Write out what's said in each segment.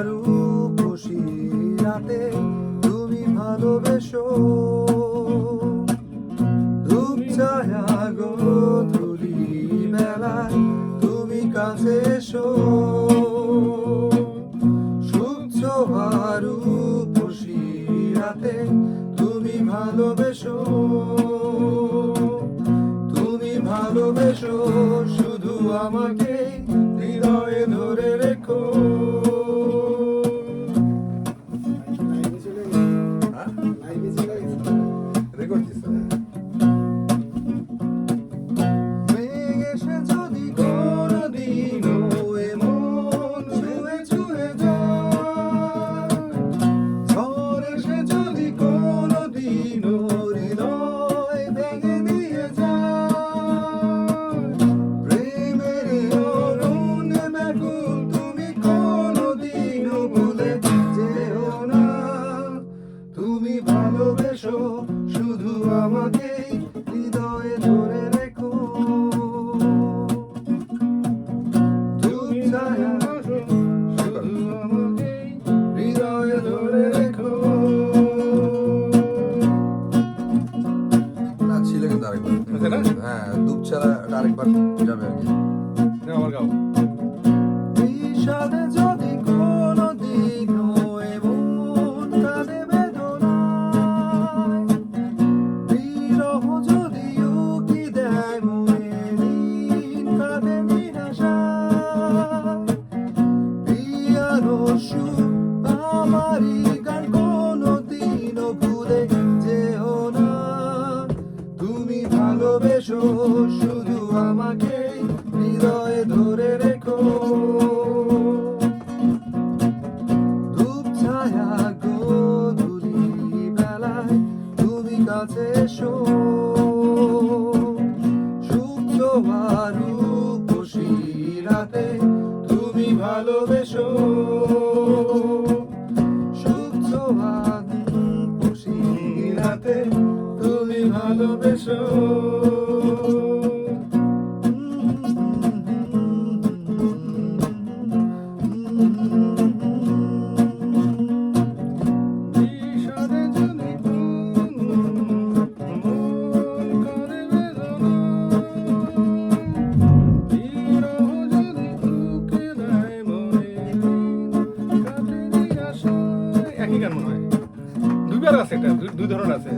রূপসী রাতে তুমি ভালোবেসো, ধূপ ছায়া গোধূলি বেলায় তুমি কাছে এসো, রূপসী রাতে তুমি ভালোবেসো, তুমি ভালোবেসো শুধু আমাকে হৃদয়ে ধরে রেখো। মেঘ এসে যদি কোনোদিনও এমন ছুঁয়ে ছুঁয়ে যায়, ঝড় এসে যদি কোনোদিনও হৃদয় ভেঙে দিয়ে যায়, প্রেমের অরণ্যে ব্যাকুল তুমি কোনোদিনও ভুলে যেও না, তুমি ভালোবেসো শুধু আমাকে হৃদয়ে ধরে রেখো। ধূপ ছায়া শুধু আমাকে হৃদয়ে ধরে রেখো। না ছিল কিন্তু আরেকবার, হ্যাঁ দুপ ছাড়া আরেকবার যাবে আর কি। আমার গাও বিষাদে যদি কোনোদিনও এমন কাঁদে বেদনায়, বিরহ যদি উকি দেয় মনে দিন কাঁদে নিরাশায়, পিয়ানোর সুর আমারই গান কোনোদিনও ভুলে যেও না, তুমি ভালোবেসো শুধু আমাকে হৃদয়ে ধরে রেখো। ধূপ ছায়া গোধূলি বেলায় তুমি কাছে এসো, সুপ্ত রূপসী রাতে তুমি ভালোবেসো, সুপ্ত রূপসী রাতে তুমি ভালোবেসো। বিষাদে যদি করে বেদনা, বিরহ যদি বুকে দেয় মনে কাটে নিরাশায়। একই গান মনে হয়, দুইবার আছে, এটা দুই ধরনের আছে।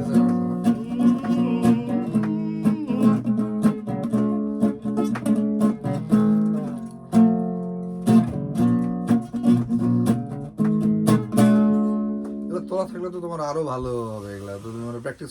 এগুলো তোলা থাকলে তো তোমার আরো ভালো হবে, এগুলা তো তুমি প্র্যাকটিস